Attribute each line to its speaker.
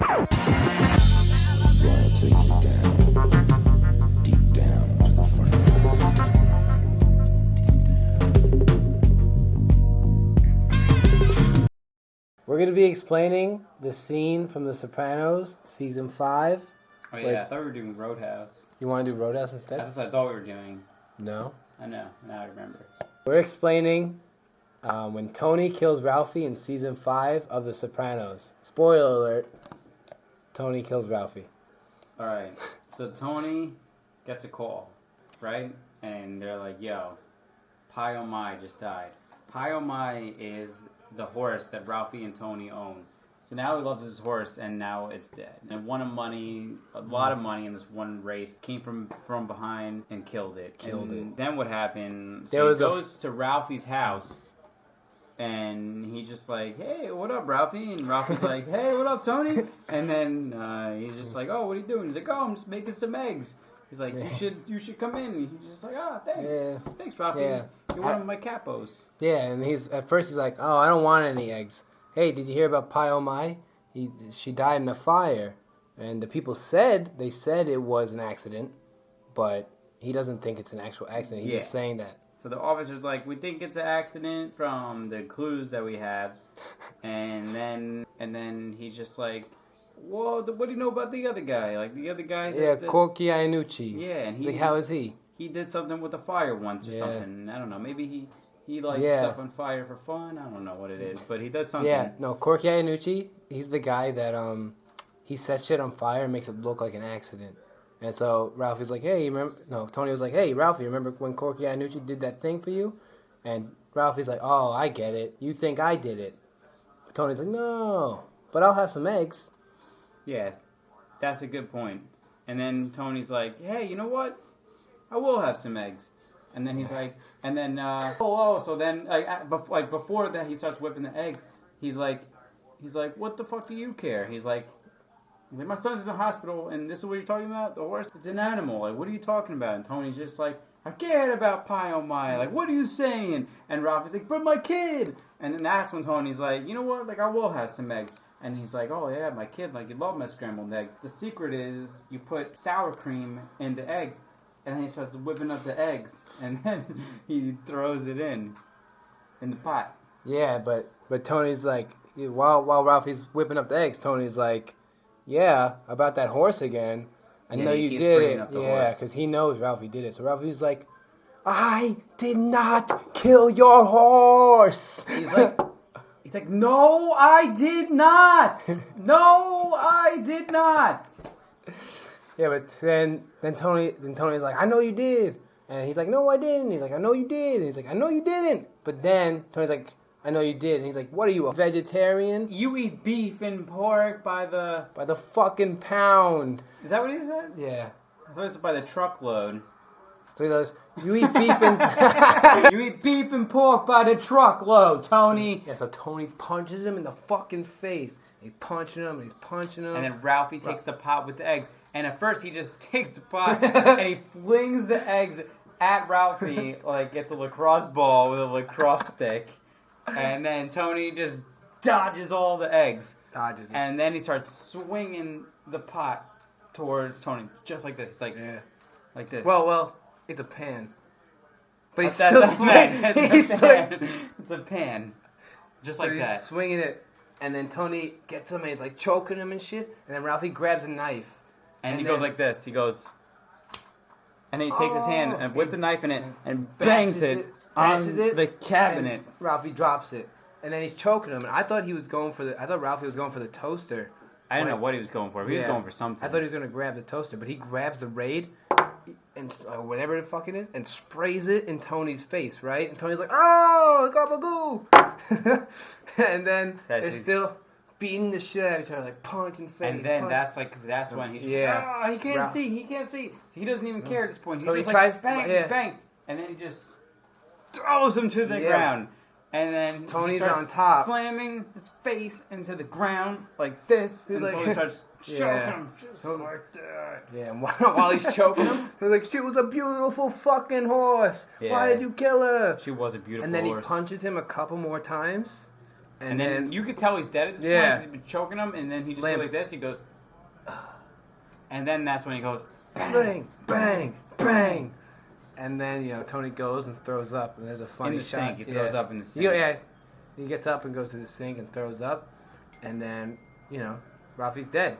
Speaker 1: Gonna take you down, deep down to the front line.
Speaker 2: We're going to be explaining the scene from The Sopranos, Season 5.
Speaker 3: Oh, yeah, I thought we were doing Roadhouse.
Speaker 2: You want to do Roadhouse instead?
Speaker 3: That's what I thought we were doing.
Speaker 2: No.
Speaker 3: I know, now I remember.
Speaker 2: We're explaining when Tony kills Ralphie in Season 5 of The Sopranos. Spoiler alert, Tony kills Ralphie.
Speaker 3: Alright, so Tony gets a call, right? And they're like, yo, Pai Oh My just died. Pai Oh My is the horse that Ralphie and Tony own. So now he loves his horse, and now it's dead. And won a lot of money in this one race. Came from behind and killed it. Then what happened? So he goes to Ralphie's house, and he's just like, "Hey, what up, Ralphie?" And Ralphie's like, "Hey, what up, Tony?" And then he's just like, "Oh, what are you doing?" He's like, "Oh, I'm just making some eggs." He's like, "You should come in." And he's just like, "Oh, thanks, thanks, Ralphie. You're one of my capos."
Speaker 2: Yeah, and at first he's like, "Oh, I don't want any eggs." Hey, did you hear about Pai Oh My? She died in a fire, and the people said it was an accident, but he doesn't think it's an actual accident. He's just saying that.
Speaker 3: So the officer's like, "We think it's an accident from the clues that we have," and then he's just like, "Well, what do you know about the other guy? Like the other guy?"
Speaker 2: Corky Iannucci.
Speaker 3: Yeah, and
Speaker 2: he's like, how is he?
Speaker 3: He did something with a fire once or something. I don't know. Maybe he lights stuff on fire for fun. I don't know what it is, but he does something.
Speaker 2: Yeah, no, Corky Iannucci, he's the guy that he sets shit on fire and makes it look like an accident. And so Ralphie's like, hey, Tony was like, hey, Ralphie, remember when Corky Iannucci did that thing for you? And Ralphie's like, oh, I get it. You think I did it. But Tony's like, no, but I'll have some eggs.
Speaker 3: Yeah, that's a good point. And then Tony's like, hey, you know what? I will have some eggs. And then he's like, so then, before that, he starts whipping the eggs. He's like, what the fuck do you care? He's like, my son's in the hospital, and this is what you're talking about? The horse? It's an animal. Like, what are you talking about? And Tony's just like, I cared about Pai Oh My. Like, what are you saying? And Ralphie's like, but my kid. And then that's when Tony's like, you know what? Like, I will have some eggs. And he's like, oh, yeah, my kid, like, you love my scrambled egg. The secret is you put sour cream into eggs. And then he starts whipping up the eggs, and then he throws it in the pot.
Speaker 2: Yeah, but Tony's like, while Ralphie's whipping up the eggs, Tony's like, yeah, about that horse again. I know you did it. Yeah, because he knows Ralphie did it. So Ralphie's like, I did not kill your horse.
Speaker 3: He's like, no, I did not. No, I did not.
Speaker 2: Yeah, but then Tony's like, I know you did. And he's like, no, I didn't. He's like, I know you did. And he's like, I know you didn't. But then Tony's like, I know you did. And he's like, what are you, a vegetarian?
Speaker 3: You eat beef and pork by the
Speaker 2: fucking pound.
Speaker 3: Is that what he says?
Speaker 2: Yeah.
Speaker 3: I thought it was by the truckload.
Speaker 2: So he goes, you eat beef and...
Speaker 3: You eat beef and pork by the truckload, Tony.
Speaker 2: Yeah, so Tony punches him in the fucking face. He's punching him and he's punching him.
Speaker 3: And then Ralphie takes the pot with the eggs. And at first, he just takes the pot and he flings the eggs at Ralphie like it's a lacrosse ball with a lacrosse stick. And then Tony just dodges all the eggs. And then he starts swinging the pot towards Tony, just like this. Like this.
Speaker 2: Well, it's a pan. But he's
Speaker 3: still swinging. It's a pan. Just like that.
Speaker 2: He's swinging it. And then Tony gets him and he's like choking him and shit. And then Ralphie grabs a knife.
Speaker 3: And he goes like this. He goes, and then he takes his hand and with the knife in it and bangs it on the cabinet.
Speaker 2: And Ralphie drops it, and then he's choking him. And I thought Ralphie was going for the toaster.
Speaker 3: I didn't know what he was going for. But he was going for something.
Speaker 2: I thought he was going to grab the toaster, but he grabs the Raid and whatever the fuck it is and sprays it in Tony's face, right? And Tony's like, "Oh, gabagoo!" And then they're still beating the shit out of each other, like punching face.
Speaker 3: And then that's when he's just, he can't see. He doesn't even care at this point.
Speaker 2: So
Speaker 3: he
Speaker 2: tries
Speaker 3: bang, and then he just throws him to the ground. And then
Speaker 2: Tony's on top,
Speaker 3: slamming his face into the ground like this. And Tony starts choking him just like that.
Speaker 2: Yeah, and while he's choking him, he's like, "She was a beautiful fucking horse. Yeah. Why did you kill her?"
Speaker 3: She was a beautiful horse.
Speaker 2: And then he punches him a couple more times.
Speaker 3: And then you could tell he's dead at this point
Speaker 2: Yeah.
Speaker 3: because he's been choking him, and then he just
Speaker 2: Limp.
Speaker 3: goes like this. He goes, and then that's when he goes,
Speaker 2: bang, bang, bang. And then, Tony goes and throws up, and there's a funny
Speaker 3: in the
Speaker 2: shot.
Speaker 3: sink. He throws up in the sink.
Speaker 2: Yeah, he gets up and goes to the sink and throws up, and then, Ralphie's dead.